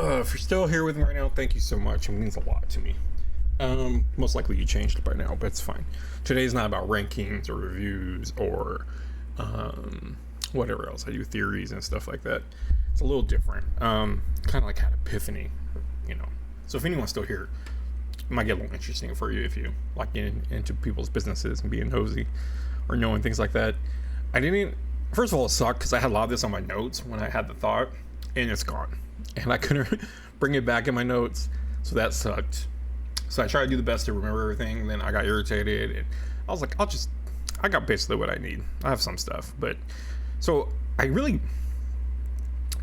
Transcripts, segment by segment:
If you're still here with me right now, thank you so much. It means a lot to me. Most likely you changed it by now, but it's fine. Today's not about rankings or reviews or whatever else. I do theories and stuff like that. It's a little different. Kind of like had epiphany, you know. So if anyone's still here, it might get a little interesting for you if you like getting into people's businesses and being nosy or knowing things like that. First of all, it sucked because I had a lot of this on my notes when I had the thought, and it's gone. And I couldn't bring it back in my notes, so that sucked. So I tried to do the best to remember everything, then I got irritated, and I was like, I got basically what I need. I have some stuff, but, so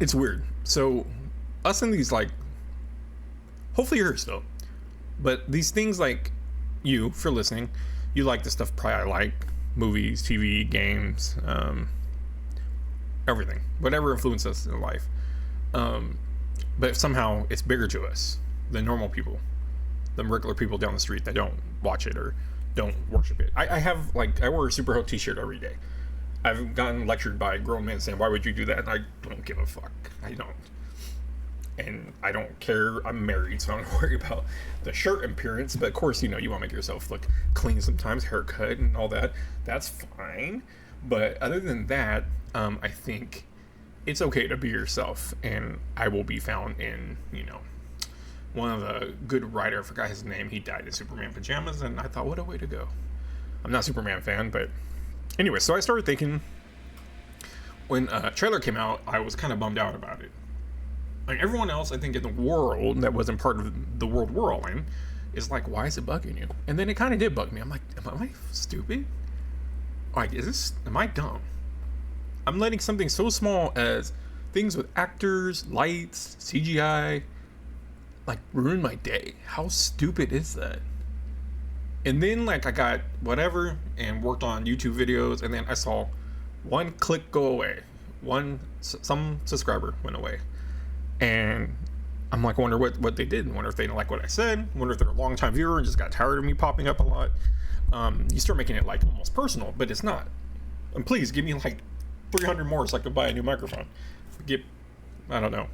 it's weird. So, us in these, like, hopefully you're here still, but these things, like, you, for listening, you like the stuff probably I like, movies, TV, games, everything, whatever influences us in life. But somehow it's bigger to us than normal people, than regular people down the street that don't watch it or don't worship it. I wear a Superhero t-shirt every day. I've gotten lectured by grown men saying, why would you do that? And I don't give a fuck. I don't. And I don't care. I'm married, so I don't worry about the shirt appearance. But of course, you want to make yourself look clean sometimes, haircut and all that. That's fine. But other than that, I think it's okay to be yourself, and I will be found in, one of the good writer, I forgot his name, he died in Superman pajamas, and I thought, what a way to go. I'm not a Superman fan, but anyway, so I started thinking, when a trailer came out, I was kind of bummed out about it. Like everyone else, I think, in the world that wasn't part of the world we're all in, is like, why is it bugging you? And then it kind of did bug me. I'm like, am I stupid? Like, am I dumb? I'm letting something so small as things with actors, lights, CGI, like, ruin my day. How stupid is that? And then, like, I got whatever and worked on YouTube videos, and then I saw one click go away. Some subscriber went away. And I'm like, I wonder what they did. I wonder if they didn't like what I said. I wonder if they're a long-time viewer and just got tired of me popping up a lot. You start making it, like, almost personal, but it's not. And please, give me, like, 300 more so I could buy a new microphone. I don't know.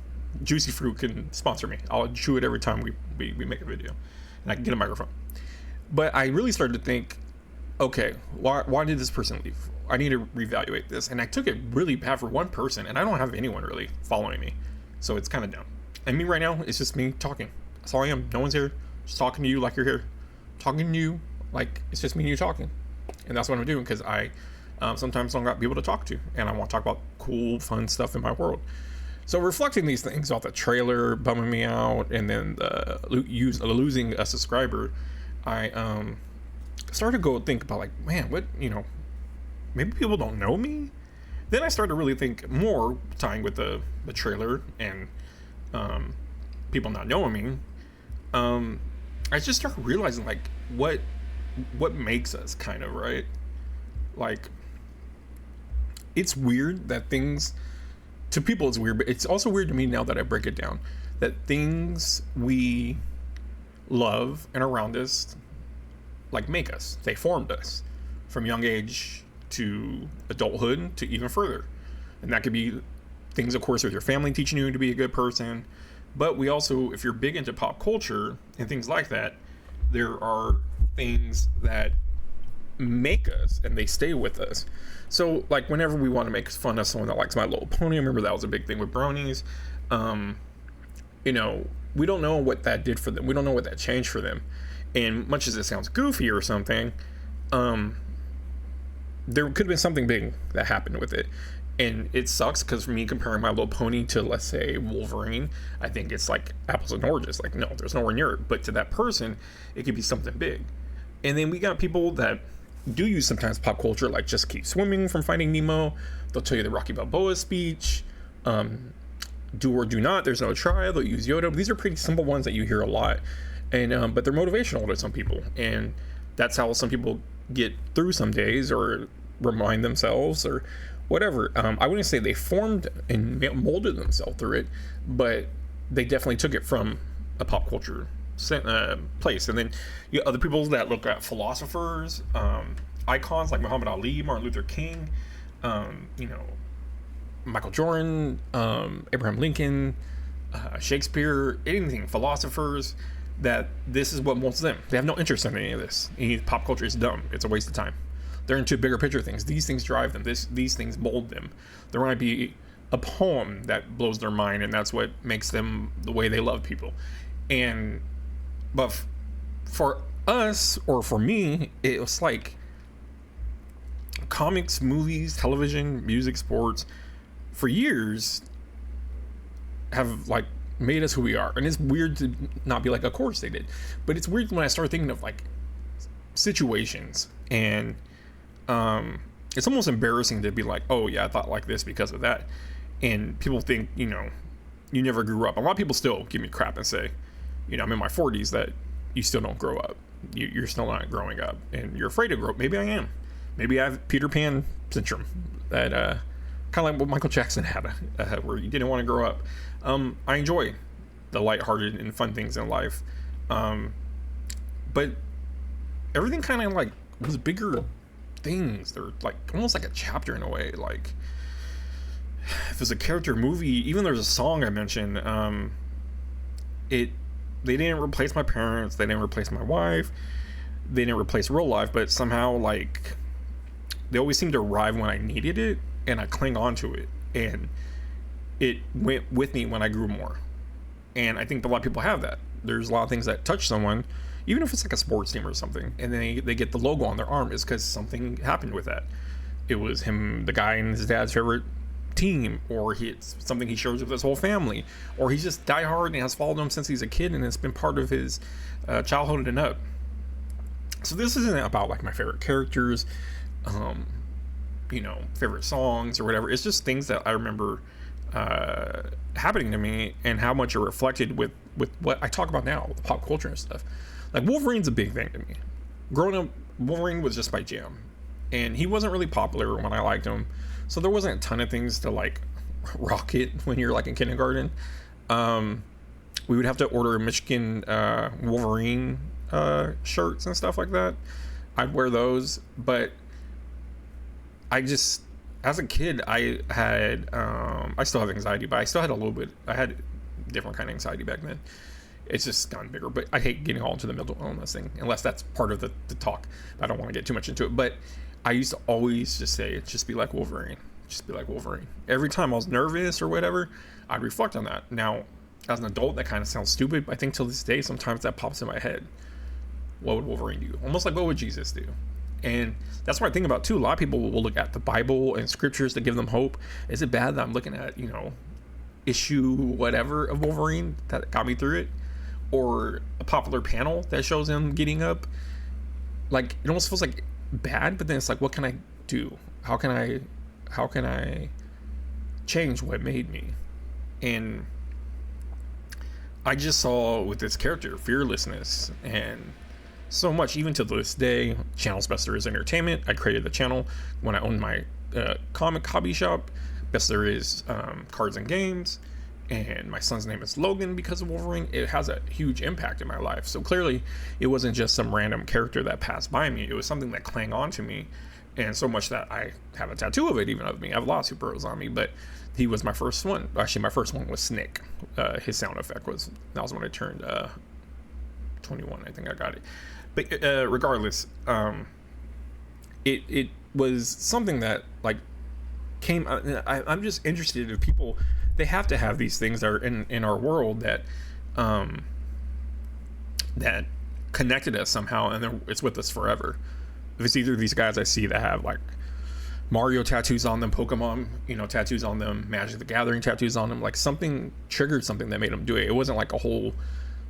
Juicy Fruit can sponsor me. I'll chew it every time we make a video. And I can get a microphone. But I really started to think, okay, why did this person leave? I need to reevaluate this. And I took it really bad for one person, and I don't have anyone really following me. So it's kind of dumb. And me right now, it's just me talking. That's all I am. No one's here. Just talking to you like you're here. Talking to you like it's just me and you talking. And that's what I'm doing, because I sometimes don't got people to talk to, and I want to talk about cool, fun stuff in my world. So reflecting these things off the trailer bumming me out, and then losing a subscriber, I started to go think about, like, man, what, maybe people don't know me. Then I started to really think more, tying with the trailer and people not knowing me. I just started realizing, like, what makes us, kind of, right? Like, it's weird that things, to people it's weird, but it's also weird to me now that I break it down, that things we love and around us, like, make us. They formed us from young age to adulthood to even further. And that could be things, of course, with your family teaching you to be a good person. But we also, if you're big into pop culture and things like that, there are things that make us and they stay with us. So, like, whenever we want to make fun of someone that likes My Little Pony, I remember that was a big thing with bronies. We don't know what that did for them. We don't know what that changed for them. And much as it sounds goofy or something, there could have been something big that happened with it. And it sucks because for me, comparing My Little Pony to, let's say, Wolverine, I think it's like apples and oranges. Like, no, there's nowhere near it. But to that person, it could be something big. And then we got people that do use sometimes pop culture, like Just Keep Swimming from Finding Nemo. They'll tell you the Rocky Balboa speech. Do or do not, there's no try. They'll use Yoda. These are pretty simple ones that you hear a lot. And but they're motivational to some people. And that's how some people get through some days or remind themselves or whatever. I wouldn't say they formed and molded themselves through it, but they definitely took it from a pop culture place. And then you have other people that look at philosophers, icons like Muhammad Ali, Martin Luther King, Michael Jordan, Abraham Lincoln, Shakespeare, anything, philosophers, that this is what molds them. They have no interest in any of this. Pop culture is dumb. It's a waste of time. They're into bigger picture things. These things drive them. These things mold them. There might be a poem that blows their mind, and that's what makes them the way they love people. But for us, or for me, it was like comics, movies, television, music, sports, for years have like made us who we are. And it's weird to not be like, of course they did, but it's weird when I start thinking of like situations, and it's almost embarrassing to be like, oh yeah, I thought like this because of that. And people think, you never grew up. A lot of people still give me crap and say, I'm in my 40s, that you still don't grow up. You're still not growing up, and you're afraid to grow up. Maybe I am. Maybe I have Peter Pan syndrome, that kind of like what Michael Jackson had, where you didn't want to grow up. I enjoy the lighthearted and fun things in life, but everything kind of like was bigger things. They're like almost like a chapter in a way. Like if it's a character movie, even there's a song I mentioned. They didn't replace my parents. They didn't replace my wife. They didn't replace real life, but somehow like they always seemed to arrive when I needed it, and I cling on to it, and it went with me when I grew more. And I think a lot of people have that. There's a lot of things that touch someone, even if it's like a sports team or something, and then they get the logo on their arm, is because something happened with that. It was him, the guy in his dad's favorite team, or it's something he shares with his whole family, or he's just diehard and has followed him since he's a kid, and it's been part of his childhood and up. So this isn't about like my favorite characters, favorite songs or whatever. It's just things that I remember happening to me, and how much it reflected with what I talk about now, the pop culture and stuff. Like Wolverine's a big thing to me. Growing up, Wolverine was just my jam, and he wasn't really popular when I liked him, so there wasn't a ton of things to like rock it when you're like in kindergarten. We would have to order Michigan Wolverine shirts and stuff like that. I'd wear those, but I just, as a kid, I had I still have anxiety, but I still had a little bit. I had different kind of anxiety back then. It's just gotten bigger, but I hate getting all into the mental illness thing, unless that's part of the talk. I don't want to get too much into it, but I used to always just say, just be like Wolverine. Just be like Wolverine. Every time I was nervous or whatever, I'd reflect on that. Now, as an adult, that kind of sounds stupid, but I think till this day, sometimes that pops in my head. What would Wolverine do? Almost like, what would Jesus do? And that's what I think about too. A lot of people will look at the Bible and scriptures to give them hope. Is it bad that I'm looking at, issue whatever of Wolverine that got me through it? Or a popular panel that shows him getting up? Like, it almost feels like bad, but then it's like, what can I do? How can I change what made me? And I just saw with this character fearlessness, and so much, even to this day. Channel's Best There Is Entertainment. I created the channel when I owned my comic hobby shop. Best There Is Cards and Games, and my son's name is Logan because of Wolverine. It has a huge impact in my life. So clearly it wasn't just some random character that passed by me. It was something that clung on to me, and so much that I have a tattoo of it even of me. I have a lot of superheroes on me, but he was my first one. Actually, my first one was Snake. His sound effect was, that was when I turned 21. I think I got it. But regardless, it was something that like came. I'm just interested in people. They have to have these things that are in our world that that connected us somehow, and it's with us forever. If it's either these guys I see that have like Mario tattoos on them, Pokemon, tattoos on them, Magic the Gathering tattoos on them, like something triggered something that made them do it. It wasn't like a whole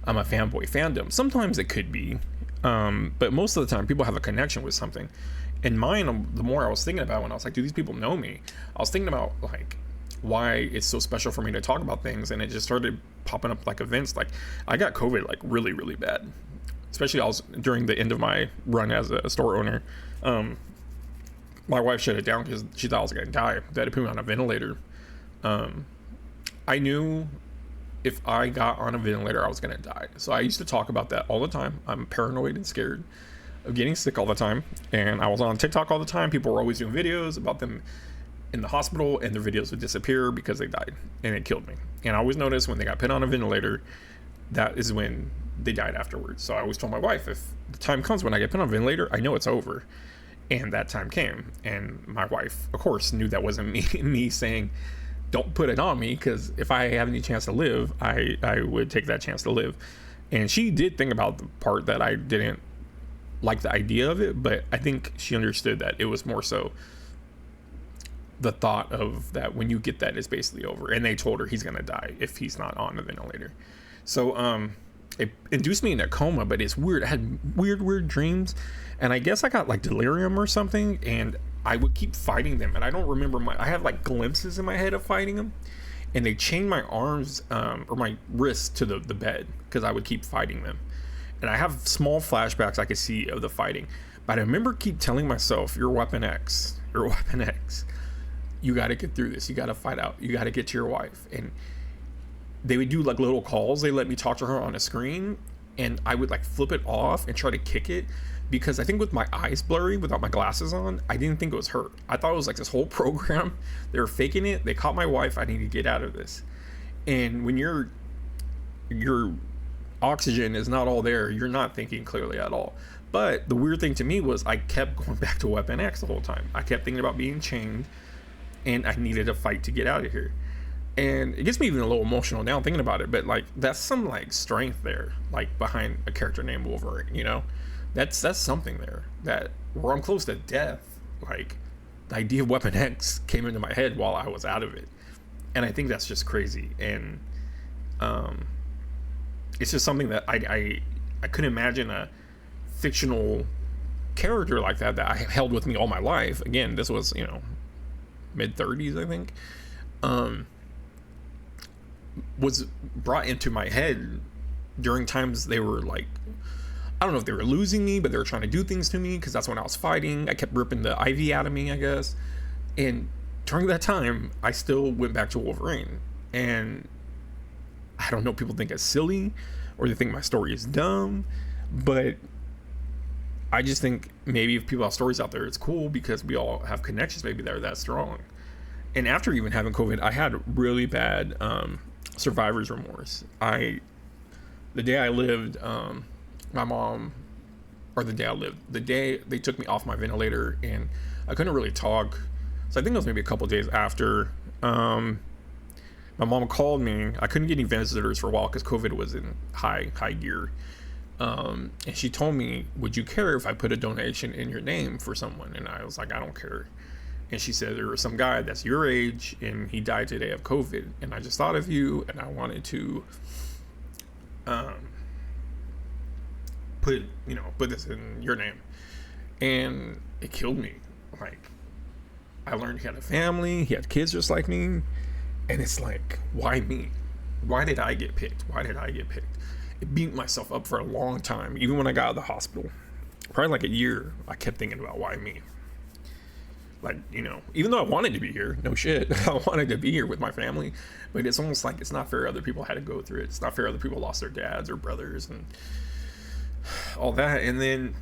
I'm a fanboy fandom. Sometimes it could be, but most of the time people have a connection with something. And mine, the more I was thinking about when I was like, do these people know me? I was thinking about like why it's so special for me to talk about things, and it just started popping up like events. Like I got COVID like really, really bad, especially I was during the end of my run as a store owner. My wife shut it down because she thought I was gonna die. They had to put me on a ventilator. I knew if I got on a ventilator, I was gonna die. So I used to talk about that all the time. I'm paranoid and scared of getting sick all the time. And I was on TikTok all the time. People were always doing videos about them in the hospital, and their videos would disappear because they died, and it killed me. And I always noticed when they got put on a ventilator, that is when they died afterwards. So I always told my wife, if the time comes when I get put on a ventilator, I know it's over. And that time came, and my wife, of course, knew that wasn't me saying, don't put it on me, because if I have any chance to live, I would take that chance to live. And she did think about the part that I didn't like the idea of it, but I think she understood that it was more so the thought of that when you get that, it's basically over. And they told her he's gonna die if he's not on the ventilator. So it induced me in a coma, but it's weird. I had weird dreams, and I guess I got like delirium or something, and I would keep fighting them. And I don't remember I have like glimpses in my head of fighting them, and they chained my arms or my wrists to the bed because I would keep fighting them. And I have small flashbacks I could see of the fighting, but I remember keep telling myself, you're Weapon X, you're Weapon X. You got to get through this. You got to fight out. You got to get to your wife. And they would do like little calls. They let me talk to her on a screen, and I would like flip it off and try to kick it, because I think with my eyes blurry without my glasses on, I didn't think it was her. I thought it was like this whole program. They were faking it. They caught my wife. I need to get out of this. And when your oxygen is not all there, you're not thinking clearly at all. But the weird thing to me was I kept going back to Weapon X the whole time. I kept thinking about being chained, and I needed a fight to get out of here. And it gets me even a little emotional now thinking about it, but like that's some like strength there, like behind a character named Wolverine, you know? That's something there, that where I'm close to death, like the idea of Weapon X came into my head while I was out of it. And I think that's just crazy. And it's just something that I couldn't imagine a fictional character like that I held with me all my life. Again, this was, you know, mid-30s, I think, was brought into my head during times they were like, I don't know if they were losing me, but they were trying to do things to me, because that's when I was fighting. I kept ripping the IV out of me, I guess. And during that time, I still went back to Wolverine. And I don't know, people think it's silly, or they think my story is dumb, but I just think maybe if people have stories out there, it's cool because we all have connections. Maybe they're that strong. And after even having COVID, I had really bad survivor's remorse. The day I lived, my mom, or the day they took me off my ventilator, and I couldn't really talk. So I think it was maybe a couple days after. My mom called me. I couldn't get any visitors for a while because COVID was in high gear. And she told me, would you care if I put a donation in your name for someone? And I was like, I don't care. And she said, there was some guy that's your age, and he died today of COVID, and I just thought of you, and I wanted to put this in your name. And it killed me. Like, I learned he had a family, he had kids just like me, and it's like, why me? Why did I get picked? It beat myself up for a long time. Even when I got out of the hospital, probably like a year, I kept thinking about why me. Like, you know, even though I wanted to be here, no shit, I wanted to be here with my family, but it's almost like it's not fair other people had to go through it. It's not fair other people lost their dads or brothers and all that. And then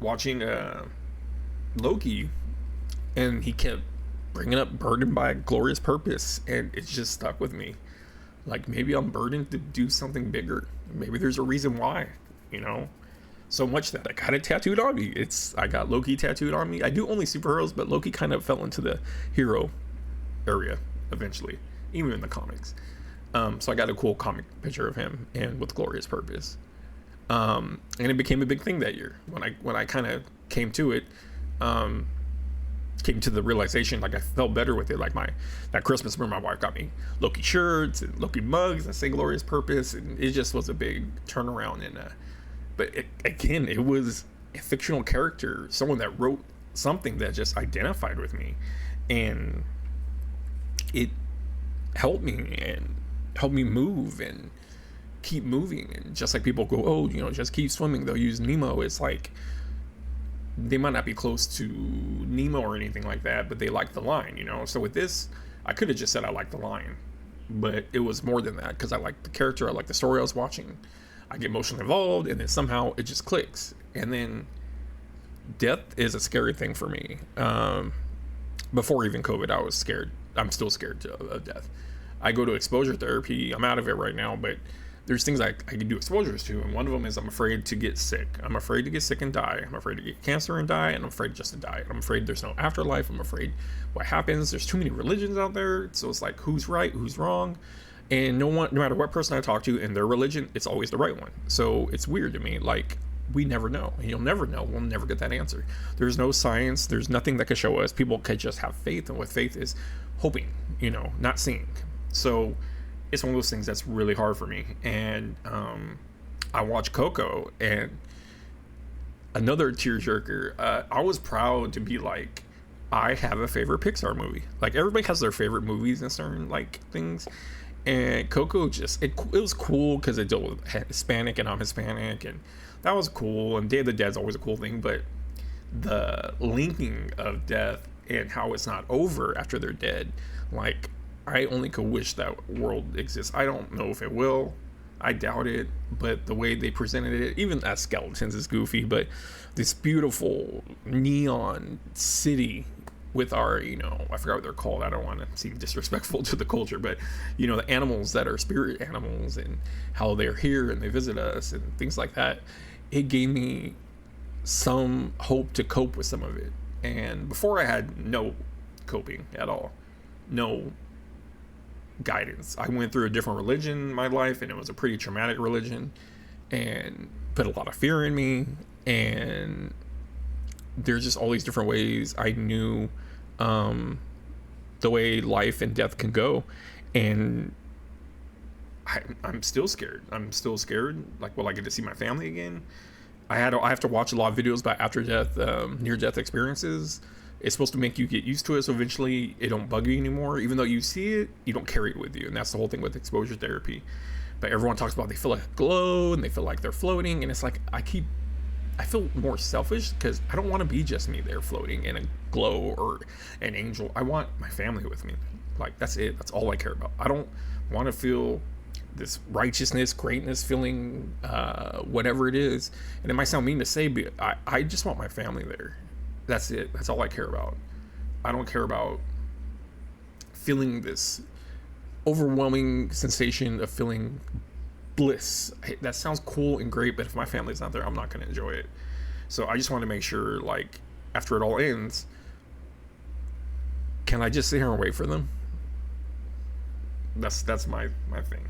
watching Loki, and he kept bringing up burdened by a glorious purpose, and it just stuck with me. Like, maybe I'm burdened to do something bigger. Maybe there's a reason why, you know? So much that I got it tattooed on me. I got Loki tattooed on me. I do only superheroes, but Loki kind of fell into the hero area eventually, even in the comics. So I got a cool comic picture of him and with glorious purpose. And it became a big thing that year when I kind of came to it. Came to the realization, like I felt better with it. Like that Christmas where my wife got me Loki shirts and Loki mugs that say glorious purpose, and it just was a big turnaround. And but it was a fictional character, someone that wrote something that just identified with me, and it helped me move and keep moving. And just like people go, oh, you know, just keep swimming, they'll use Nemo. It's like, they might not be close to Nemo or anything like that, but they like the line, you know? So with this, I could have just said I like the line, but it was more than that, because I like the character, I like the story I was watching. I get emotionally involved, and then somehow it just clicks. And then death is a scary thing for me. Before even COVID, I was scared. I'm still scared of death. I go to exposure therapy. I'm out of it right now, but there's things I can do exposures to, and one of them is I'm afraid to get sick. I'm afraid to get sick and die. I'm afraid to get cancer and die, and I'm afraid just to die. I'm afraid there's no afterlife. I'm afraid what happens. There's too many religions out there, so it's like who's right, who's wrong, and no matter what person I talk to in their religion, it's always the right one. So it's weird to me. Like, we never know. You'll never know. We'll never get that answer. There's no science. There's nothing that can show us. People could just have faith, and what faith is hoping, not seeing. So it's one of those things that's really hard for me. And I watched Coco, and another tearjerker. I was proud to be like, I have a favorite Pixar movie. Like, everybody has their favorite movies and certain like things. And Coco it was cool because it dealt with Hispanic, and I'm Hispanic, and that was cool. And Day of the Dead's always a cool thing, but the linking of death and how it's not over after they're dead, like, I only could wish that world exists. I don't know if it will. I doubt it, but the way they presented it, even as skeletons, is goofy, but this beautiful neon city with our, I forgot what they're called. I don't want to seem disrespectful to the culture, but, the animals that are spirit animals and how they're here and they visit us and things like that. It gave me some hope to cope with some of it. And before, I had no coping at all. No guidance. I went through a different religion in my life, and it was a pretty traumatic religion and put a lot of fear in me. And there's just all these different ways I knew the way life and death can go, and I'm still scared. Like, will I get to see my family again? I have to watch a lot of videos about after death, near death experiences. It's supposed to make you get used to it, so eventually it don't bug you anymore. Even though you see it, you don't carry it with you, and that's the whole thing with exposure therapy. But everyone talks about they feel like a glow and they feel like they're floating, and it's like I feel more selfish because I don't want to be just me there floating in a glow or an angel. I want my family with me. Like, that's it. That's all I care about. I don't want to feel this righteousness, greatness feeling, whatever it is. And it might sound mean to say, but I just want my family there. That's it. That's all I care about. I don't care about feeling this overwhelming sensation of feeling bliss. That sounds cool and great, but if my family's not there, I'm not going to enjoy it. So I just want to make sure, like, after it all ends, can I just sit here and wait for them? That's my thing.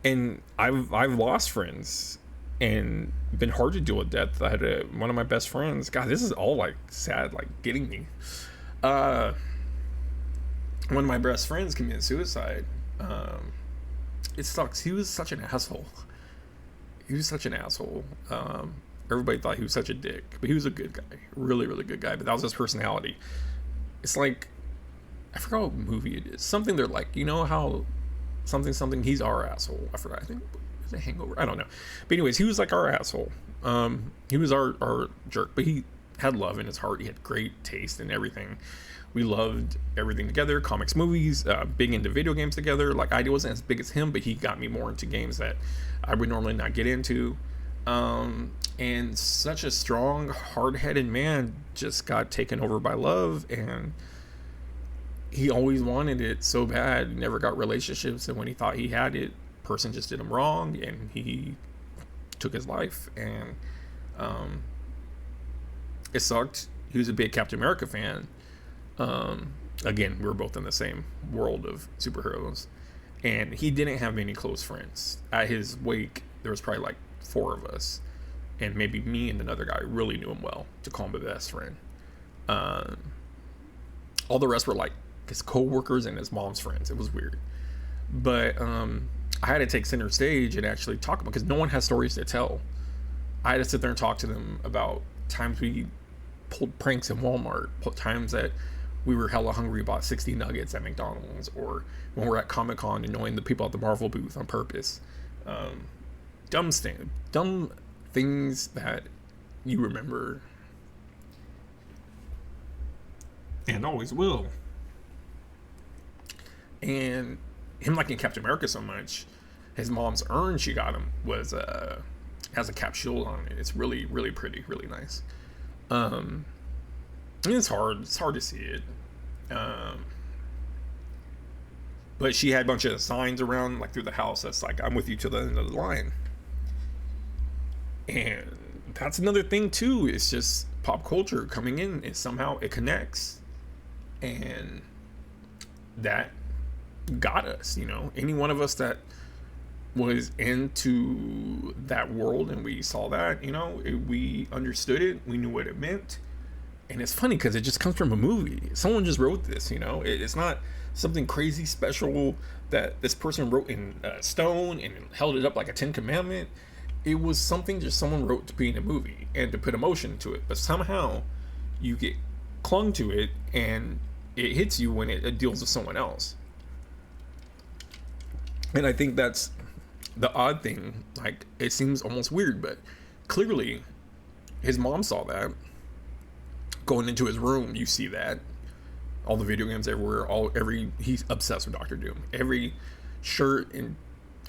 And I've lost friends and been hard to deal with death. I had one of my best friends. God, this is all like sad, like getting me. One of my best friends committed suicide. It sucks. He was such an asshole. Everybody thought he was such a dick, but he was a good guy. Really, really good guy. But that was his personality. It's like, I forgot what movie it is. Something they're like, how something, he's our asshole. I forgot. I think it was a Hangover. I don't know. But anyways, he was like our asshole. He was our jerk, but he had love in his heart. He had great taste in everything. We loved everything together, comics, movies, big into video games together. Like, I wasn't as big as him, but he got me more into games that I would normally not get into. And such a strong, hard-headed man just got taken over by love, and he always wanted it so bad. He never got relationships, and when he thought he had it, person just did him wrong, and he took his life. And it sucked. He was a big Captain America fan. Again, we were both in the same world of superheroes, and he didn't have many close friends. At his wake, there was probably like 4 of us, and maybe me and another guy really knew him well to call him a best friend. All the rest were like his co-workers and his mom's friends. It was weird, but I had to take center stage and actually talk about, because no one has stories to tell. I had to sit there and talk to them about times we pulled pranks in Walmart, times that we were hella hungry, bought 60 nuggets at McDonald's, or when we're at Comic-Con annoying the people at the Marvel booth on purpose. Dumb things that you remember and always will. And him liking Captain America so much, his mom's urn she got him was has a Cap shield on it. It's really, really pretty, really nice. It's hard to see it. Um, but she had a bunch of signs around like through the house that's like, I'm with you to the end of the line. And that's another thing too. It's just pop culture coming in and somehow it connects. And that got us, any one of us that was into that world and we saw that, we understood it, we knew what it meant. And it's funny because it just comes from a movie. Someone just wrote this, it's not something crazy special that this person wrote in stone and held it up like a 10 commandment. It was something just someone wrote to be in a movie and to put emotion to it, but somehow you get clung to it and it hits you when it deals with someone else. And I think that's the odd thing. Like, it seems almost weird, but clearly his mom saw that. Going into his room, you see that. All the video games everywhere, he's obsessed with Doctor Doom. Every shirt and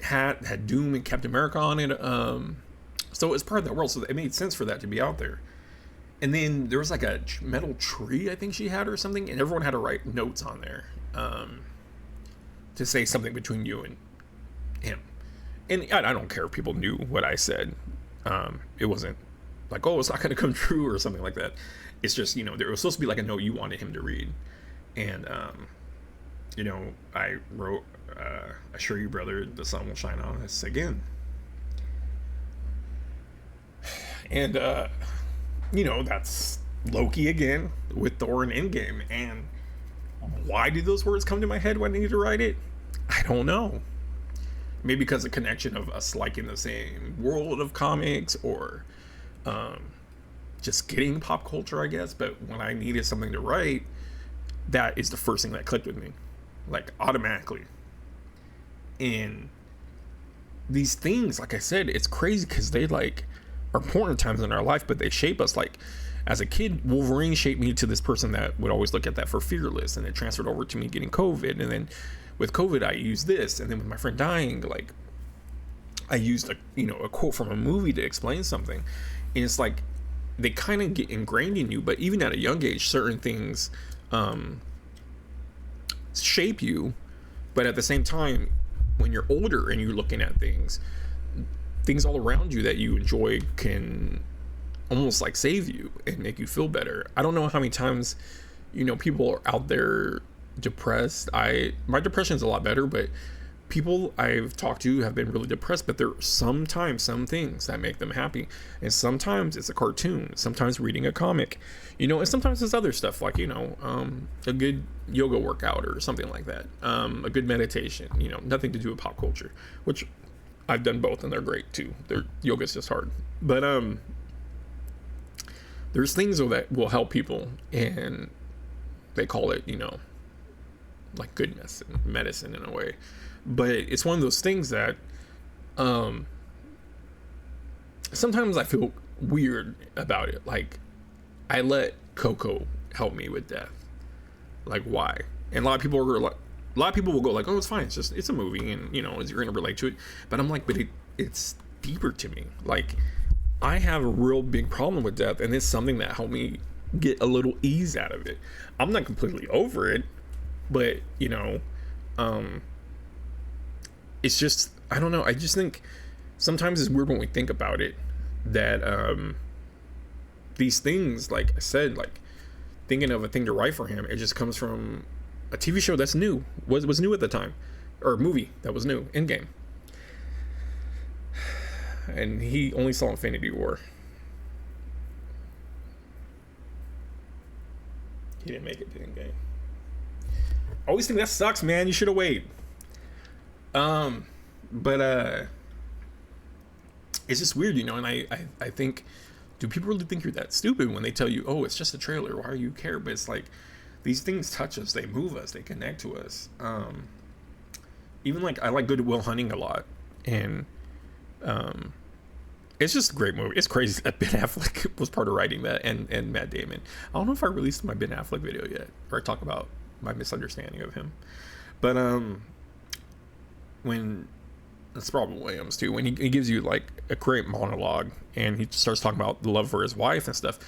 hat had Doom and Captain America on it. So it's part of that world, so it made sense for that to be out there. And then there was like a metal tree, I think she had or something, and everyone had to write notes on there to say something between you and him. And I don't care if people knew what I said. It wasn't like, oh, it's not going to come true or something like that. It's just, there was supposed to be like a note you wanted him to read. And, I wrote, assure you, brother, the sun will shine on us again. And, that's Loki again with Thor and Endgame. And why did those words come to my head when I needed to write it? I don't know. Maybe because of the connection of us liking the same world of comics or just getting pop culture, I guess. But when I needed something to write, that is the first thing that clicked with me, like automatically. And these things, like I said, it's crazy because they like are important times in our life, but they shape us. Like as a kid, Wolverine shaped me to this person that would always look at that for Fearless, and it transferred over to me getting COVID. And then with COVID, I used this, and then with my friend dying, like I used a quote from a movie to explain something. And it's like they kind of get ingrained in you, but even at a young age, certain things shape you. But at the same time, when you're older and you're looking at things all around you that you enjoy can almost like save you and make you feel better. I don't know how many times people are out there depressed. My depression is a lot better, but people I've talked to have been really depressed, but there are sometimes some things that make them happy. And sometimes it's a cartoon, sometimes reading a comic, and sometimes it's other stuff like, a good yoga workout or something like that. A good meditation, nothing to do with pop culture, which I've done both and they're great too. Yoga's just hard. But there's things though that will help people, and they call it, like good medicine in a way. But it's one of those things that sometimes I feel weird about it. Like I let Coco help me with death. Like why? And a lot of people will go like, oh, it's fine. It's a movie, and you're gonna relate to it. But I'm like, but it's deeper to me. Like I have a real big problem with death, and it's something that helped me get a little ease out of it. I'm not completely over it, but it's just, I don't know. I just think sometimes it's weird when we think about it that these things, like I said, like thinking of a thing to write for him, it just comes from a TV show that's new, was new at the time, or a movie that was new, Endgame. And he only saw Infinity War. He didn't make it to Endgame. I always think that sucks, man. You should have waited. But it's just weird, and I think, do people really think you're that stupid when they tell you, oh, it's just a trailer, why do you care? But it's like, these things touch us, they move us, they connect to us. Even like, I like Good Will Hunting a lot, and it's just a great movie. It's crazy that Ben Affleck was part of writing that, and Matt Damon. I don't know if I released my Ben Affleck video yet, or I talk about my misunderstanding of him. But when it's Robin Williams too, when he gives you like a great monologue, and he starts talking about the love for his wife and stuff.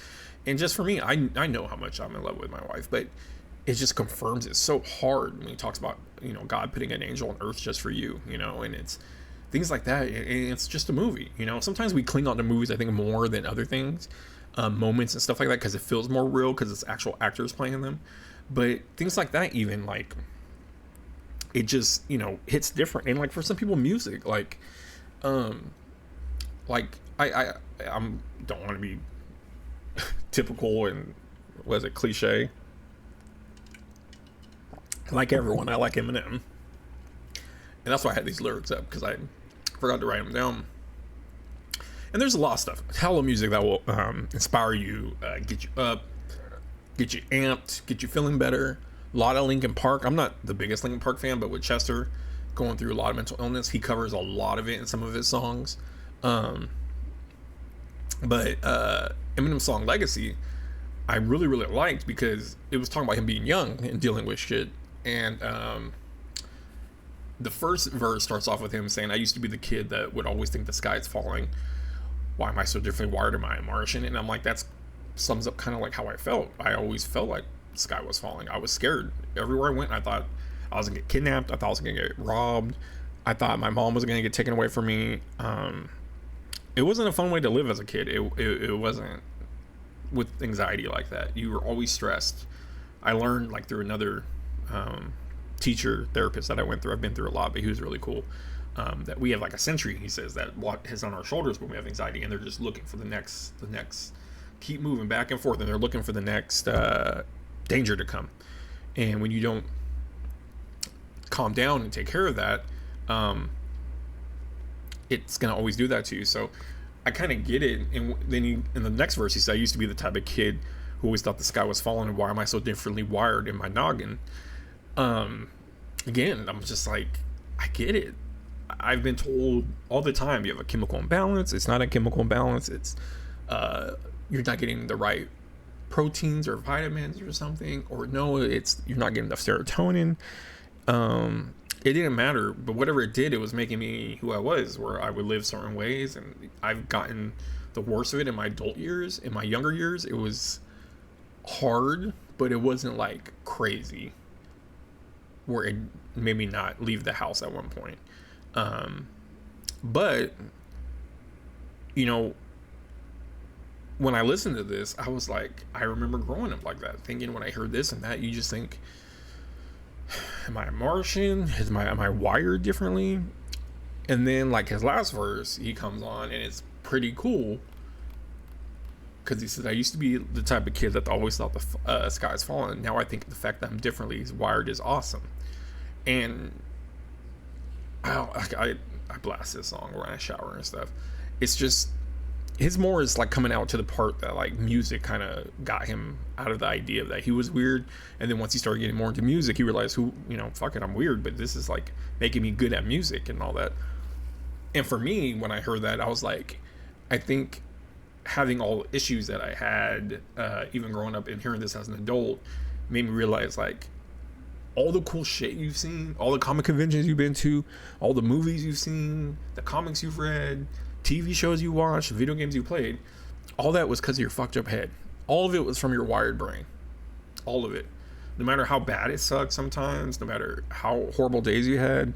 And just for me, I know how much I'm in love with my wife, but it just confirms it so hard when he talks about, God putting an angel on earth just for you, and it's things like that. And it's just a movie, sometimes we cling on to movies, I think, more than other things, moments and stuff like that, because it feels more real, because it's actual actors playing them. But things like that, even, like, it just, hits different. And like for some people, music, like I don't want to be typical and cliche. Like everyone, I like Eminem, and that's why I had these lyrics up, because I forgot to write them down. And there's a lot of stuff, hella music that will inspire you, get you up, get you amped, get you feeling better. A lot of Linkin Park. I'm not the biggest Linkin Park fan, but with Chester going through a lot of mental illness, he covers a lot of it in some of his songs. But Eminem's song Legacy, I really, really liked, because it was talking about him being young and dealing with shit. And the first verse starts off with him saying, I used to be the kid that would always think the sky is falling. Why am I so differently wired? Am I a Martian? And I'm like, that sums up kind of like how I felt. I always felt like the sky was falling. I was scared. Everywhere I went, I thought I was going to get kidnapped. I thought I was going to get robbed. I thought my mom was going to get taken away from me. It wasn't a fun way to live as a kid. It wasn't with anxiety like that. You were always stressed. I learned, like, through another teacher therapist that I went through. I've been through a lot, but he was really cool. That we have like a sentry, he says, that what is on our shoulders when we have anxiety, and they're just looking for the next, keep moving back and forth, and they're looking for the next danger to come. And when you don't calm down and take care of that, it's gonna always do that to you. So I kind of get it. And then in the next verse, he said, I used to be the type of kid who always thought the sky was falling, and why am I so differently wired in my noggin? Again, I'm just like, I get it. I've been told all the time, you have a chemical imbalance. It's not a chemical imbalance. It's you're not getting the right proteins or vitamins or something, or no, it's you're not getting enough serotonin. It didn't matter, but whatever it did, it was making me who I was, where I would live certain ways. And I've gotten the worst of it in my adult years. In my younger years, it was hard, but it wasn't like crazy, where it made me not leave the house at one point. But when I listened to this, I was like, I remember growing up like that, thinking when I heard this and that, you just think, am I a Martian? Am I wired differently? And then, like, his last verse, he comes on, and it's pretty cool, because he said, I used to be the type of kid that always thought the sky's falling. Now I think the fact that I'm differently wired is awesome. And I blast this song when I shower and stuff. It's just, his more is like coming out to the part that, like, music kind of got him out of the idea that he was weird. And then once he started getting more into music, he realized, fuck it, I'm weird, but this is like making me good at music and all that. And for me, when I heard that, I was like, I think having all the issues that I had, even growing up and hearing this as an adult, made me realize, like, all the cool shit you've seen, all the comic conventions you've been to, all the movies you've seen, the comics you've read, TV shows you watched, video games you played, all that was because of your fucked up head. All of it was from your wired brain. All of it. No matter how bad it sucked sometimes, no matter how horrible days you had,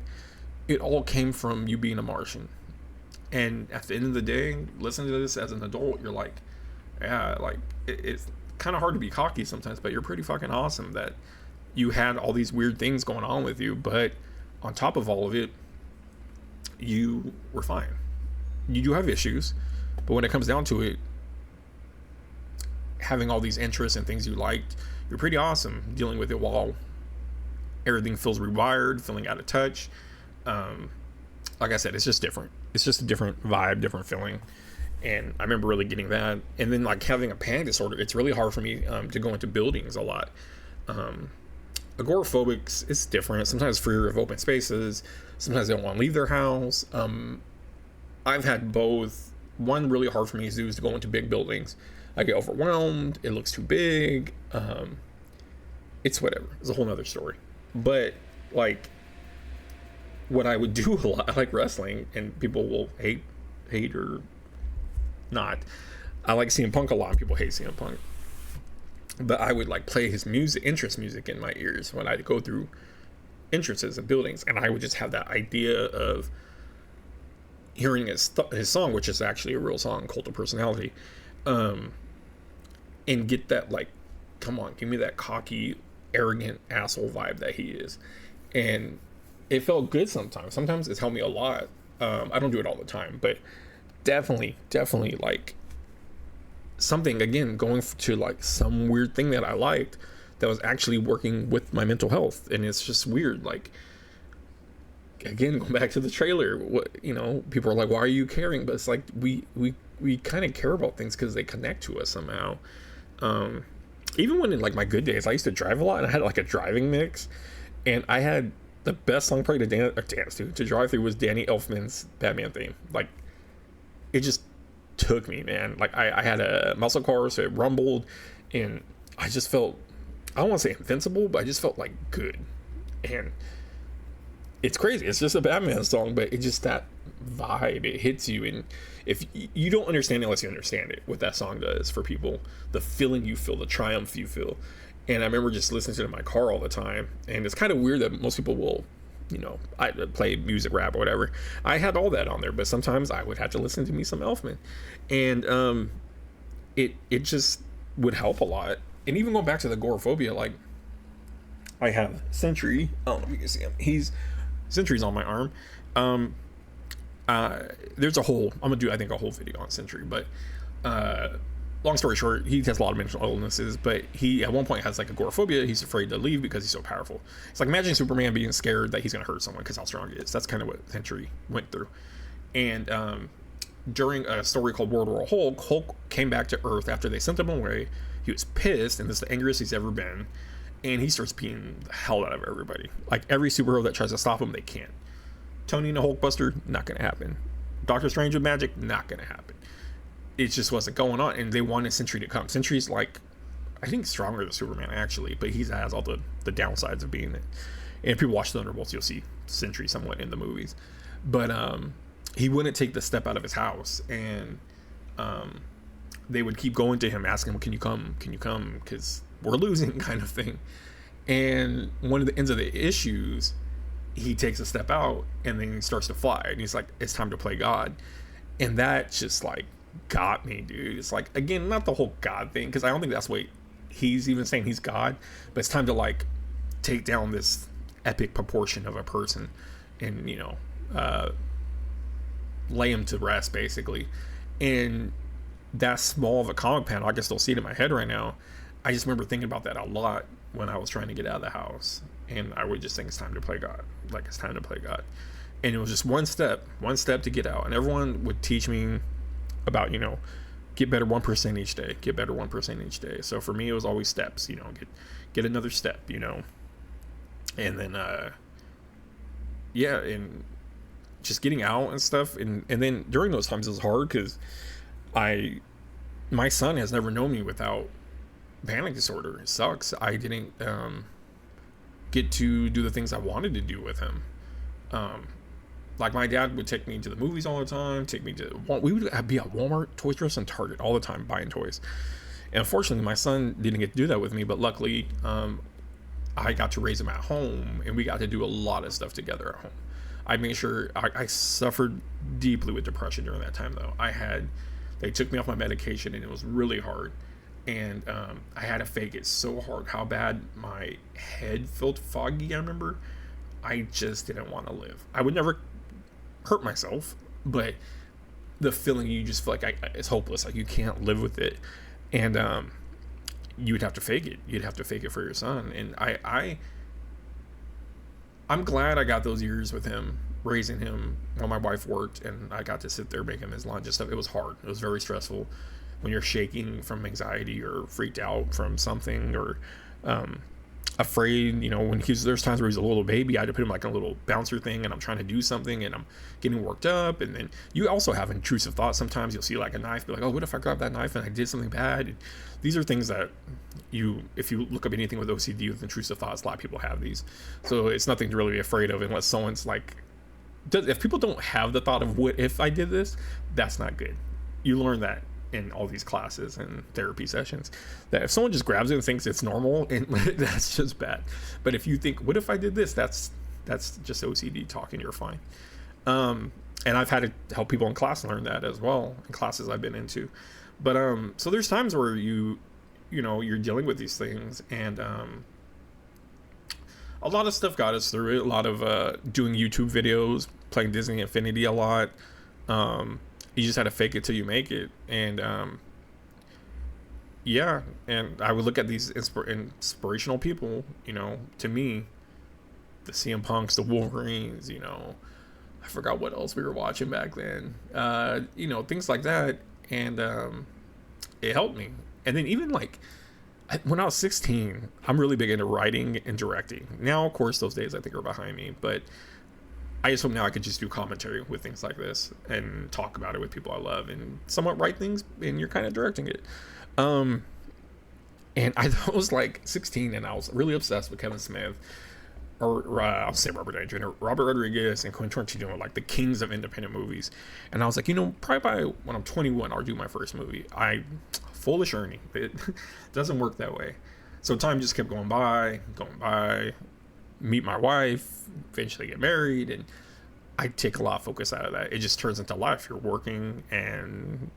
it all came from you being a Martian. And at the end of the day, listening to this as an adult, you're like, yeah, like, it's kind of hard to be cocky sometimes, but you're pretty fucking awesome that you had all these weird things going on with you, but on top of all of it, you were fine. You do have issues, but when it comes down to it, having all these interests and things you liked, you're pretty awesome dealing with it while everything feels rewired, feeling out of touch. Like I said, it's just different. It's just a different vibe, different feeling. And I remember really getting that. And then, like, having a panic disorder, it's really hard for me to go into buildings a lot. Agoraphobics, it's different. Sometimes fear of open spaces. Sometimes they don't want to leave their house. I've had both. One really hard for me is to go into big buildings. I get overwhelmed. It looks too big. It's whatever. It's a whole nother story. But, like, what I would do a lot, I like wrestling, and people will hate or not. I like CM Punk a lot. People hate CM Punk. But I would like play his entrance music in my ears when I'd go through entrances and buildings, and I would just have that idea of hearing his song, which is actually a real song, Cult of Personality, and get that, like, come on, give me that cocky, arrogant asshole vibe that he is. And it felt good sometimes. Sometimes it's helped me a lot. I don't do it all the time, but definitely like something, again, going to like some weird thing that I liked that was actually working with my mental health. And it's just weird. Like, again, going back to the trailer, people are like, why are you caring? But it's like, we kind of care about things because they connect to us somehow. Even when in like my good days, I used to drive a lot, and I had like a driving mix, and I had the best song probably to drive through was Danny Elfman's Batman theme. Like, it just took me, man. Like, I had a muscle car, so it rumbled, and I just felt, I don't want to say invincible, but I just felt like good. And it's crazy. It's just a Batman song, but it's just that vibe. It hits you, and if you don't understand it unless you understand it, what that song does for people, the feeling you feel, the triumph you feel. And I remember just listening to it in my car all the time. And it's kind of weird that most people will, I play music, rap, or whatever. I had all that on there, but sometimes I would have to listen to me some Elfman, and it just would help a lot. And even going back to the agoraphobia, like, I have Sentry. I don't know if you can see him. Sentry's on my arm. There's a whole, I'm gonna do, I think, a whole video on Sentry, but long story short, he has a lot of mental illnesses, but he at one point has like agoraphobia. He's afraid to leave because he's so powerful. It's like, imagine Superman being scared that he's gonna hurt someone because how strong he is. That's kind of what Sentry went through. And during a story called World War Hulk came back to Earth after they sent him away. He was pissed, and this is the angriest he's ever been, and he starts beating the hell out of everybody. Like, every superhero that tries to stop him, they can't. Tony and the Hulkbuster, not gonna happen. Doctor Strange with magic, not gonna happen. It just wasn't going on, and they wanted Sentry to come. Sentry's like, I think, stronger than Superman, actually, but he has all the downsides of being it. And if people watch Thunderbolts, you'll see Sentry somewhat in the movies. But he wouldn't take the step out of his house, and they would keep going to him, asking him, can you come, because we're losing, kind of thing. And one of the ends of the issues, he takes a step out, and then he starts to fly, and he's like, it's time to play God. And that just, like, got me, dude. It's like, again, not the whole God thing, because I don't think that's what he's even saying, he's God, but it's time to, like, take down this epic proportion of a person and, lay him to rest, basically. And that small of a comic panel, I can still see it in my head right now. I just remember thinking about that a lot when I was trying to get out of the house, and I would just think, it's time to play God. Like, it's time to play God. And it was just one step to get out. And everyone would teach me about, get better 1% each day, get better 1% each day. So for me, it was always steps, get another step, and then, and just getting out and stuff. And then during those times, it was hard because my son has never known me without panic disorder. It sucks. I didn't get to do the things I wanted to do with him. Like, my dad would take me to the movies all the time, we would be at Walmart, Toys R Us, and Target all the time buying toys. And unfortunately, my son didn't get to do that with me, but luckily, I got to raise him at home, and we got to do a lot of stuff together at home. I made sure, I suffered deeply with depression during that time, though. They took me off my medication, and it was really hard. And I had to fake it so hard how bad my head felt foggy. I remember I just didn't want to live. I would never hurt myself, but the feeling, you just feel like it's hopeless, like you can't live with it. And you would have to fake it. You'd have to fake it for your son. And I'm glad I got those years with him, raising him while my wife worked, and I got to sit there, make him his lunch and stuff. It was hard. It was very stressful when you're shaking from anxiety or freaked out from something, or afraid. When there's times where he's a little baby, I had to put him like in a little bouncer thing, and I'm trying to do something, and I'm getting worked up. And then you also have intrusive thoughts. Sometimes you'll see like a knife, be like, oh, what if I grab that knife and I did something bad? And these are things that if you look up anything with OCD with intrusive thoughts, a lot of people have these. So it's nothing to really be afraid of, unless someone's like, if people don't have the thought of, what if I did this, that's not good. You learn that in all these classes and therapy sessions, that if someone just grabs it and thinks it's normal, and that's just bad. But if you think, what if I did this, that's just OCD talking. You're fine. And I've had to help people in class learn that as well, in classes I've been into. But so there's times where you're dealing with these things, and a lot of stuff got us through it. A lot of doing YouTube videos, playing Disney Infinity a lot. You just had to fake it till you make it. And yeah, and I would look at these inspirational people, to me, the CM Punks, the Wolverines, I forgot what else we were watching back then, things like that. And it helped me. And then even like when I was 16, I'm really big into writing and directing. Now, of course, those days I think are behind me, but I just hope now I could just do commentary with things like this and talk about it with people I love and somewhat write things, and you're kind of directing it. And I was like 16 and I was really obsessed with Kevin Smith, or I'll say Robert Downey Jr., Robert Rodriguez, and Quentin Tarantino, like the kings of independent movies. And I was like, probably by when I'm 21, I'll do my first movie. Foolish Ernie. It doesn't work that way. So time just kept going by, meet my wife, eventually get married, and I take a lot of focus out of that. It just turns into life. You're working and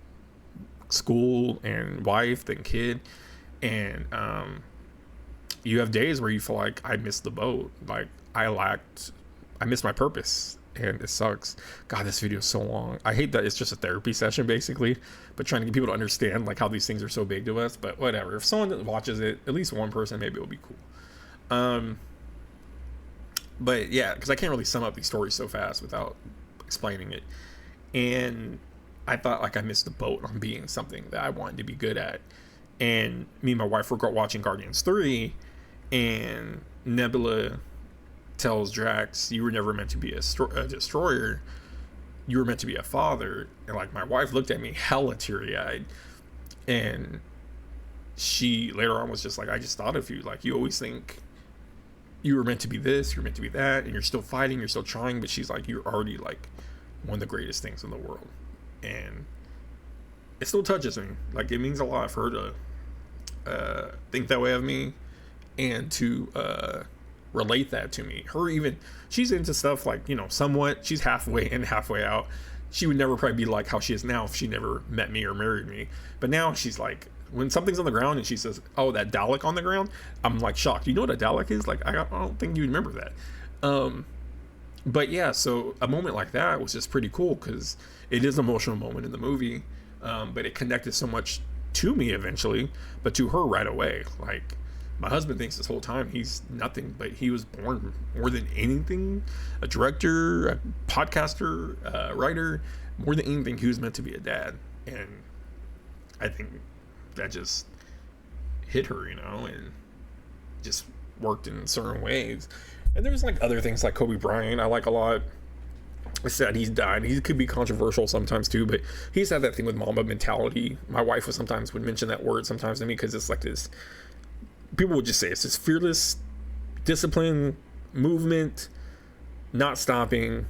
school and wife, then kid, and you have days where you feel like I missed the boat, like I missed my purpose, and it sucks. God, this video is so long. I hate that it's just a therapy session basically, but trying to get people to understand like how these things are so big to us. But whatever, if someone watches it, at least one person, maybe it'll be cool. But yeah, because I can't really sum up these stories so fast without explaining it. And I thought like I missed the boat on being something that I wanted to be good at. And me and my wife were watching Guardians 3, and Nebula tells Drax, you were never meant to be a destroyer. You were meant to be a father. And like my wife looked at me hella teary-eyed. And she later on was just like, I just thought of you. Like, you always think you were meant to be this, you're meant to be that, and you're still fighting, you're still trying. But she's like, you're already like one of the greatest things in the world. And it still touches me. Like, it means a lot for her to think that way of me, and to relate that to me. She's into stuff like, somewhat. She's halfway in, halfway out. She would never probably be like how she is now if she never met me or married me. But now she's like, when something's on the ground and she says, oh, that Dalek on the ground, I'm like shocked. You know what a Dalek is? Like, I don't think you remember that. But yeah, so a moment like that was just pretty cool, because it is an emotional moment in the movie. But it connected so much to me eventually, but to her right away. Like, my husband thinks this whole time he's nothing, but he was born more than anything, a director, a podcaster, a writer. More than anything, he was meant to be a dad. And I think that just hit her, and just worked in certain ways. And there's like other things like Kobe Bryant I like a lot. It's sad he's died. He could be controversial sometimes too, but he's had that thing with Mamba mentality. My wife would mention that word sometimes to me, because it's like this, people would just say it's this fearless discipline, movement, not stopping,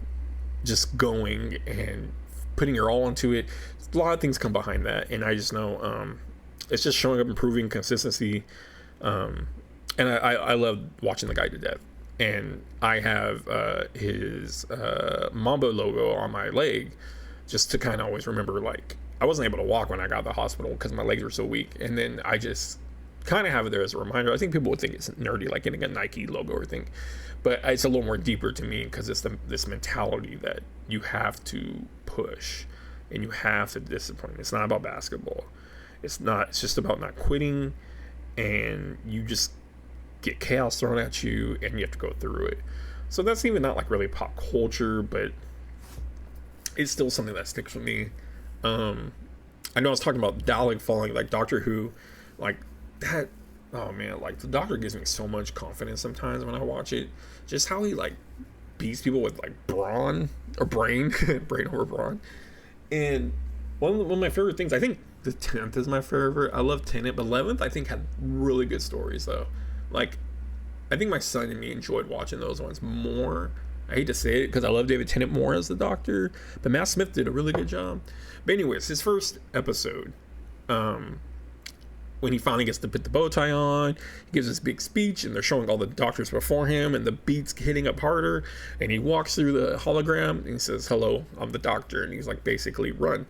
just going and putting your all into it. A lot of things come behind that, and I just know it's just showing up, improving consistency. And I love watching the guy to death. And I have his Mamba logo on my leg, just to kind of always remember, like, I wasn't able to walk when I got to the hospital because my legs were so weak. And then I just kind of have it there as a reminder. I think people would think it's nerdy, like getting a Nike logo or thing. But it's a little more deeper to me, because it's this mentality that you have to push and you have to discipline. It's not about basketball. It's just about not quitting, and you just get chaos thrown at you and you have to go through it. So that's even not like really pop culture, but it's still something that sticks with me. I know I was talking about Dalek falling, like Doctor Who, like that. Oh man, like the Doctor gives me so much confidence sometimes when I watch it. Just how he like beats people with like brawn or brain over brawn. And one of my favorite things, I think the 10th is my favorite. I love Tenet, but 11th I think had really good stories though. Like, I think my son and me enjoyed watching those ones more. I hate to say it because I love David Tennant more as the Doctor, but Matt Smith did a really good job. But anyways, his first episode, um, when he finally gets to put the bow tie on, he gives this big speech, and they're showing all the doctors before him, and the beat's hitting up harder, and he walks through the hologram, and he says, "Hello, I'm the doctor," and he's like, basically, run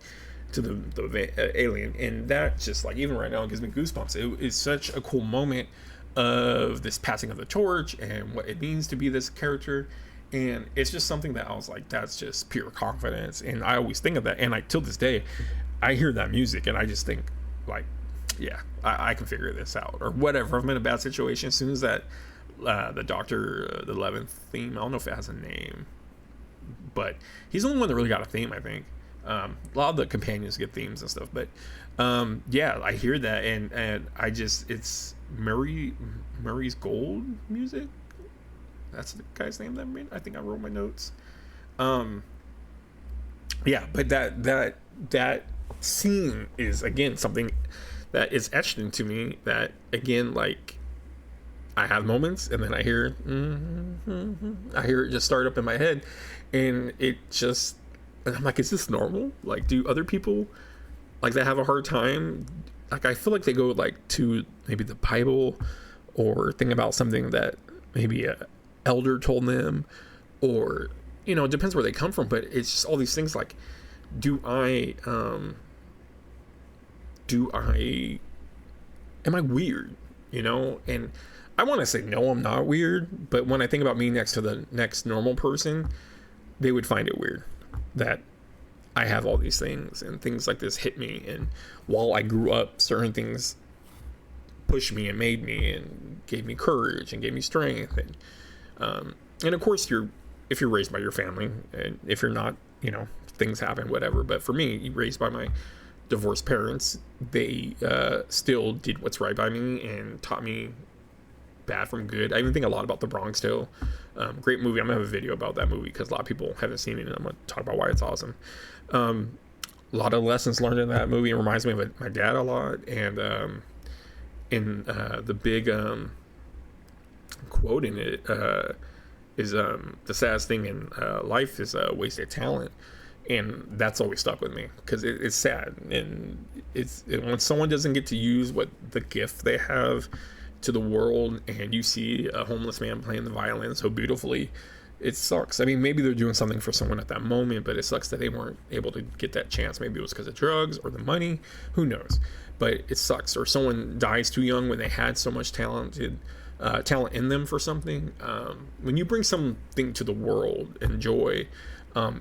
to the alien, and that just like even right now it gives me goosebumps. It is such a cool moment of this passing of the torch and what it means to be this character. And it's just something that I was like, that's just pure confidence. And I always think of that, and like till this day I hear that music and I just think like, yeah, I can figure this out or whatever. If I'm in a bad situation, as soon as that the Doctor the 11th theme, I don't know if it has a name, but he's the only one that really got a theme, I think. A lot of the companions get themes and stuff, but yeah, I hear that, and I just, it's Murray's Gold music. That's the guy's name that made. I think I wrote my notes. Yeah, but that scene is again something that is etched into me. That again, like, I have moments, and then I hear I hear it just start up in my head, and it just, and I'm like, is this normal? Like, do other people like that have a hard time? Like, I feel like they go like to maybe the Bible or think about something that maybe a elder told them, or you know, it depends where they come from. But it's just all these things like, am I weird? You know, and I want to say no, I'm not weird. But when I think about me next to the next normal person, they would find it weird that I have all these things and things like this hit me. And while I grew up, certain things pushed me and made me and gave me courage and gave me strength. And of course, if you're raised by your family, and if you're not, you know, things happen, whatever. But for me, raised by my divorced parents, they still did what's right by me and taught me bad from good. I even think a lot about The Bronx Tale. Great movie. I'm gonna have a video about that movie because a lot of people haven't seen it, and I'm gonna talk about why it's awesome. A lot of lessons learned in that movie. It reminds me of my dad a lot. And in the big quote in it is the saddest thing in life is wasted talent. And that's always stuck with me because it's sad. And when someone doesn't get to use what the gift they have to the world, and you see a homeless man playing the violin so beautifully, it sucks. I mean, maybe they're doing something for someone at that moment, but it sucks that they weren't able to get that chance. Maybe it was because of drugs or the money, who knows. But it sucks. Or someone dies too young when they had so much talent in them for something. When you bring something to the world and joy,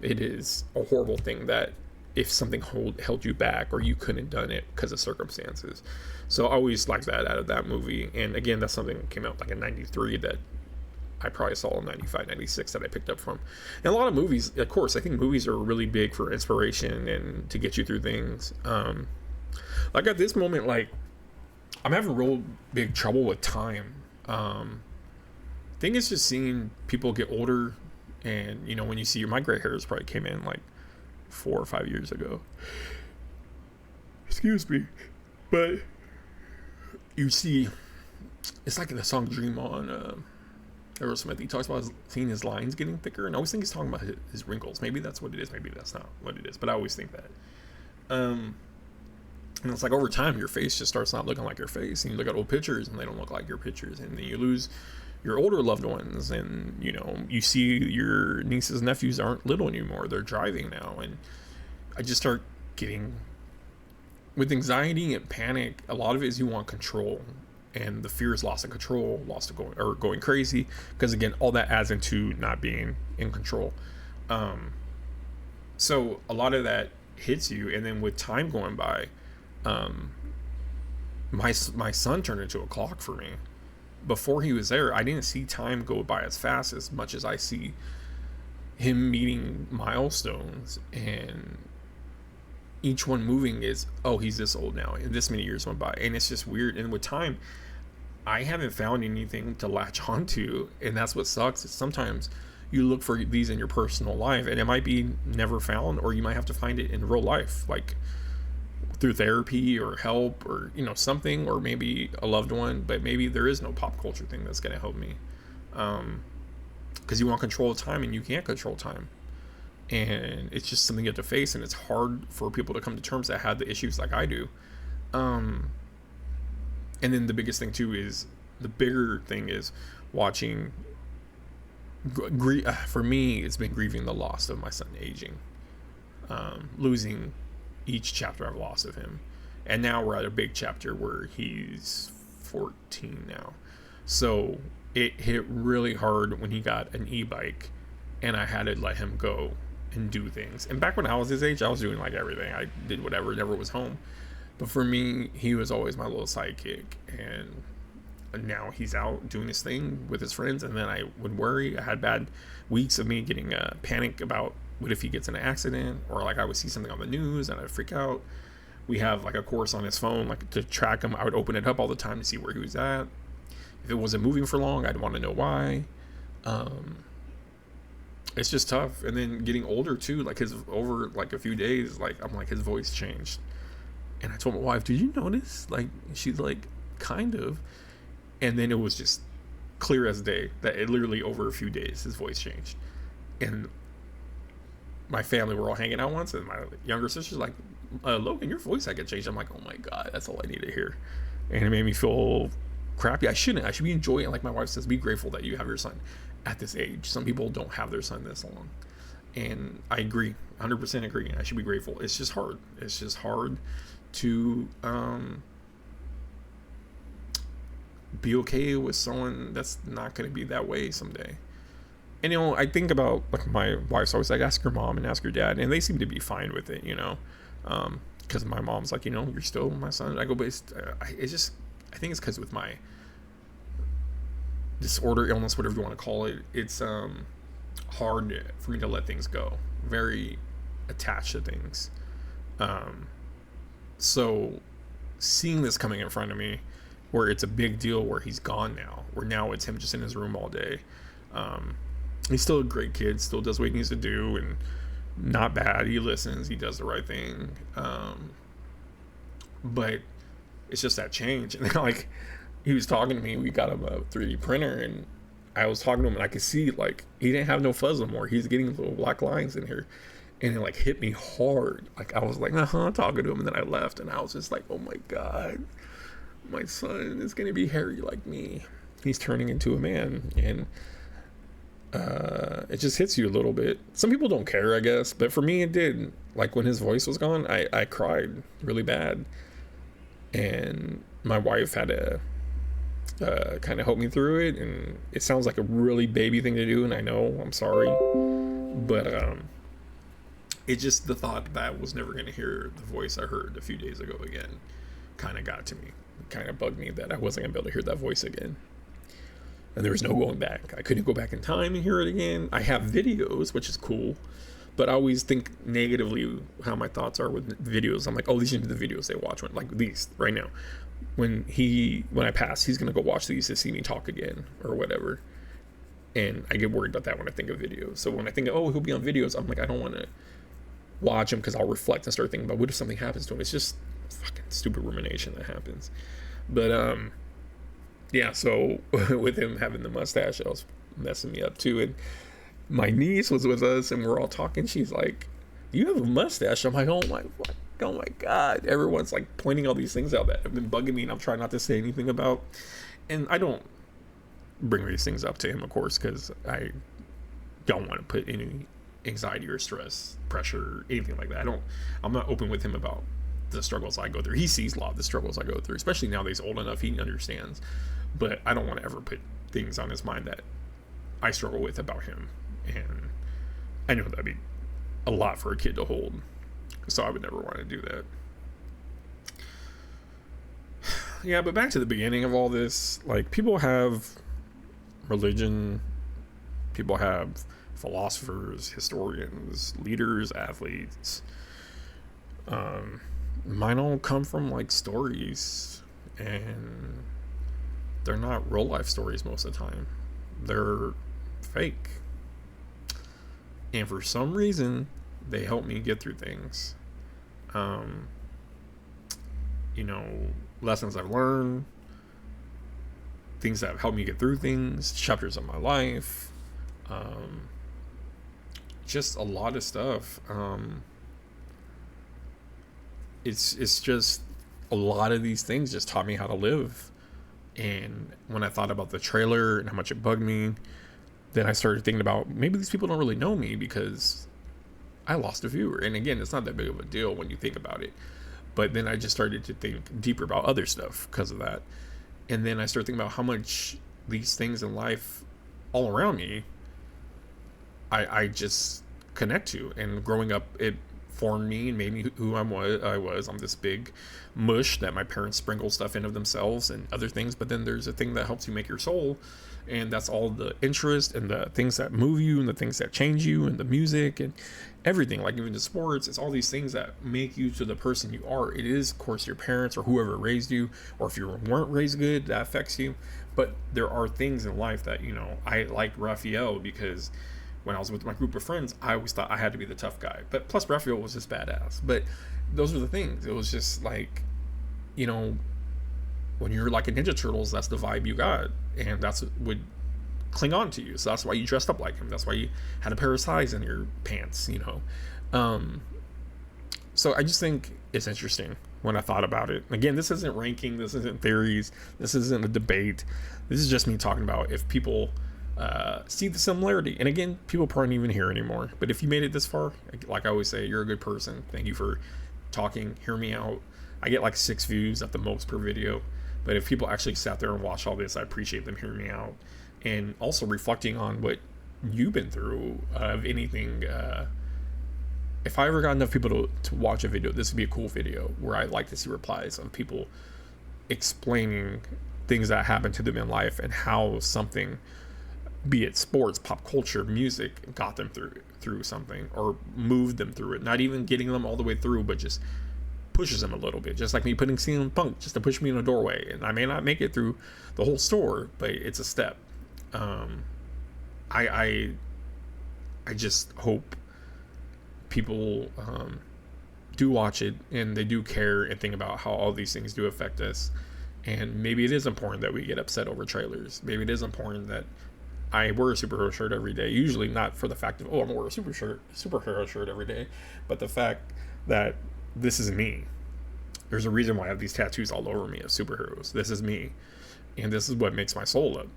it is a horrible thing that if something held you back or you couldn't have done it because of circumstances. So I always like that out of that movie. And again, that's something that came out like in 93 that I probably saw in 95, 96 that I picked up from. And a lot of movies, of course, I think movies are really big for inspiration and to get you through things. Like at this moment, like, I'm having real big trouble with time. I think it's just seeing people get older, and you know, when you see my gray hairs probably came in like 4 or 5 years ago. Excuse me, but you see, it's like in the song "Dream On." Aerosmith, he talks about seeing his lines getting thicker, and I always think he's talking about his wrinkles. Maybe that's what it is. Maybe that's not what it is. But I always think that. And it's like over time, your face just starts not looking like your face, and you look at old pictures, and they don't look like your pictures, and then you lose your older loved ones, and you know, you see your nieces and nephews aren't little anymore; they're driving now, and I just start getting with anxiety and panic. A lot of it is you want control, and the fear is loss of control, loss of going crazy, because again, all that adds into not being in control. So a lot of that hits you, and then with time going by, my son turned into a clock for me. Before he was there, I didn't see time go by as fast as much as I see him meeting milestones, and each one moving is, oh, he's this old now, and this many years went by, and it's just weird. And with time, I haven't found anything to latch onto, and that's what sucks. Is sometimes you look for these in your personal life, and it might be never found, or you might have to find it in real life, like through therapy or help, or you know, something, or maybe a loved one. But maybe there is no pop culture thing that's going to help me, because you want control of time, and you can't control time, and it's just something you have to face. And it's hard for people to come to terms that have the issues like I do. Um, and then the biggest thing too is the bigger thing is watching. For me, it's been grieving the loss of my son aging, losing each chapter I've lost of him, and now we're at a big chapter where he's 14 now. So it hit really hard when he got an e-bike, and I had to let him go and do things. And back when I was his age, I was doing like everything. I did whatever, never was home. But for me, he was always my little sidekick, and now he's out doing his thing with his friends, and then I would worry. I had bad weeks of me getting panic about what if he gets in an accident, or like I would see something on the news and I'd freak out. We have like a course on his phone, like to track him. I would open it up all the time to see where he was at. If it wasn't moving for long, I'd want to know why. It's just tough. And then getting older too, like over like a few days, like I'm like his voice changed, and I told my wife, "Did you notice?" Like she's like, "Kind of." And then it was just clear as day that it literally over a few days his voice changed. And my family were all hanging out once, and my younger sister's like, Logan, your voice had changed. I'm like, oh my God, that's all I need to hear. And it made me feel crappy. I should be enjoying it. Like my wife says, be grateful that you have your son at this age. Some people don't have their son this long. And I agree, 100% agree. I should be grateful. It's just hard. It's just hard to be okay with someone that's not going to be that way someday. And I think about like my wife's always like, ask your mom and ask your dad, and they seem to be fine with it, because my mom's like, you're still my son. I go, but it's just, I think it's because with my disorder, illness, whatever you want to call it, it's hard for me to let things go. Very attached to things. So seeing this coming in front of me, where it's a big deal, where he's gone now, where now it's him just in his room all day. He's still a great kid, still does what he needs to do, and not bad. He listens, he does the right thing. But it's just that change. And then, like, he was talking to me, we got him a 3D printer, and I was talking to him, and I could see, like, he didn't have no fuzz no more. He's getting little black lines in here. And it, like, hit me hard. Like, I was like, talking to him, and then I left, and I was just like, oh my God, my son is going to be hairy like me. He's turning into a man. And it just hits you a little bit. Some people don't care, I guess, but for me it did. Like when his voice was gone, I cried really bad, and my wife had to kind of help me through it. And it sounds like a really baby thing to do, and I know, I'm sorry, but it just, the thought that I was never going to hear the voice I heard a few days ago again kind of got to me. It kind of bugged me that I wasn't going to be able to hear that voice again. And there was no going back. I couldn't go back in time and hear it again. I have videos, which is cool, but I always think negatively how my thoughts are with videos. I'm like, oh, these are the videos they watch, when, like these right now. When I pass, he's gonna go watch these to see me talk again or whatever. And I get worried about that when I think of videos. So when I think, oh, he'll be on videos, I'm like, I don't want to watch him, because I'll reflect and start thinking about what if something happens to him. It's just fucking stupid rumination that happens. But yeah, so with him having the mustache, that was messing me up too. And my niece was with us, and we're all talking. She's like, you have a mustache. I'm like, oh my God. Everyone's like pointing all these things out that have been bugging me, and I'm trying not to say anything about. And I don't bring these things up to him, of course, because I don't want to put any anxiety or stress, pressure, anything like that. I'm not open with him about the struggles I go through. He sees a lot of the struggles I go through, especially now that he's old enough, he understands. But I don't want to ever put things on his mind that I struggle with about him. And I know that'd be a lot for a kid to hold, so I would never want to do that. Yeah, but back to the beginning of all this, like, people have religion, people have philosophers, historians, leaders, athletes. Mine all come from like stories, and they're not real life stories most of the time. They're fake. And for some reason, they help me get through things. Lessons I've learned, things that have helped me get through things, chapters of my life, just a lot of stuff. It's just a lot of these things just taught me how to live. And when I thought about the trailer and how much it bugged me, then I started thinking about maybe these people don't really know me because I lost a viewer. And again, it's not that big of a deal when you think about it. But then I just started to think deeper about other stuff because of that. And then I started thinking about how much these things in life all around me, I just connect to. And growing up, it formed me and made me who I was. I'm this big mush that my parents sprinkle stuff in of themselves and other things. But then there's a thing that helps you make your soul. And that's all the interest and the things that move you and the things that change you and the music and everything, like even the sports. It's all these things that make you to the person you are. It is, of course, your parents or whoever raised you, or if you weren't raised good, that affects you. But there are things in life that, I like Raphael because when I was with my group of friends, I always thought I had to be the tough guy. But plus Raphael was just badass. But those were the things. It was just like, when you're like a Ninja Turtles, that's the vibe you got. And that's what would cling on to you. So that's why you dressed up like him. That's why you had a pair of size in your pants, So I just think it's interesting when I thought about it. Again, this isn't ranking. This isn't theories. This isn't a debate. This is just me talking about if people see the similarity. And again, people probably aren't even here anymore. But if you made it this far, like I always say, you're a good person. Thank you for talking. Hear me out. I get like 6 views at the most per video. But if people actually sat there and watched all this, I appreciate them hearing me out. And also reflecting on what you've been through of anything. If I ever got enough people to watch a video, this would be a cool video where I like to see replies of people explaining things that happened to them in life and how something, be it sports, pop culture, music, got them through something or moved them through it. Not even getting them all the way through, but just pushes them a little bit, just like me putting CM Punk just to push me in a doorway. And I may not make it through the whole store, but it's a step. I just hope people do watch it and they do care and think about how all these things do affect us. And maybe it is important that we get upset over trailers. Maybe it is important that I wear a superhero shirt every day. Usually not for the fact of, I'm gonna wear a superhero shirt every day, but the fact that this is me. There's a reason why I have these tattoos all over me of superheroes. This is me. And this is what makes my soul up.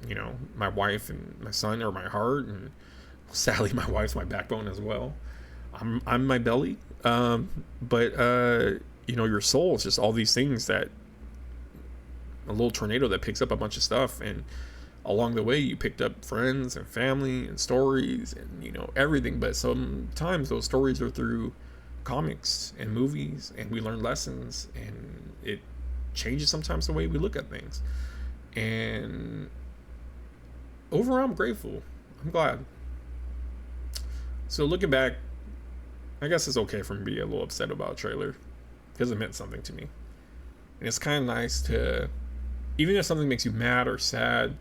My wife and my son are my heart. And sadly, my wife's my backbone as well. I'm my belly. But your soul is just all these things that a little tornado that picks up a bunch of stuff. And along the way, you picked up friends and family and stories and, everything. But sometimes those stories are through comics and movies, and we learn lessons, and it changes sometimes the way we look at things. And overall, I'm grateful. I'm glad. So looking back, I guess it's okay for me to be a little upset about a trailer because it meant something to me. And it's kind of nice to, even if something makes you mad or sad,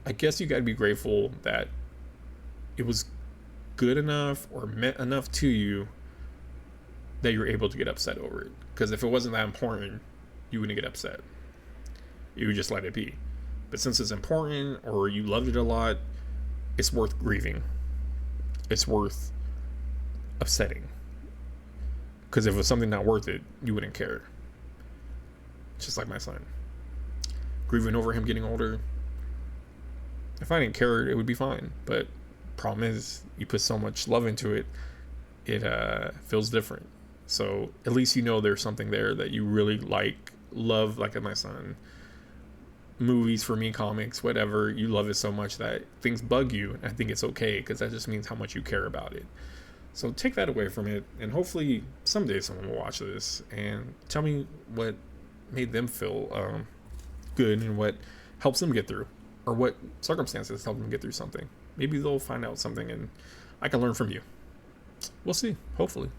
I guess you got to be grateful that it was good enough or meant enough to you that you're able to get upset over it. Because if it wasn't that important, you wouldn't get upset. You would just let it be. But since it's important or you loved it a lot, it's worth grieving. It's worth upsetting. Because if it was something not worth it, you wouldn't care. Just like my son. Grieving over him getting older. If I didn't care, it would be fine. But problem is, you put so much love into it, it feels different. So at least there's something there that you really love, like my son. Movies for me, comics, whatever. You love it so much that things bug you. I think it's okay because that just means how much you care about it. So take that away from it, and hopefully someday someone will watch this and tell me what made them feel good and what helps them get through, or what circumstances help them get through something. Maybe they'll find out something and I can learn from you. We'll see, hopefully.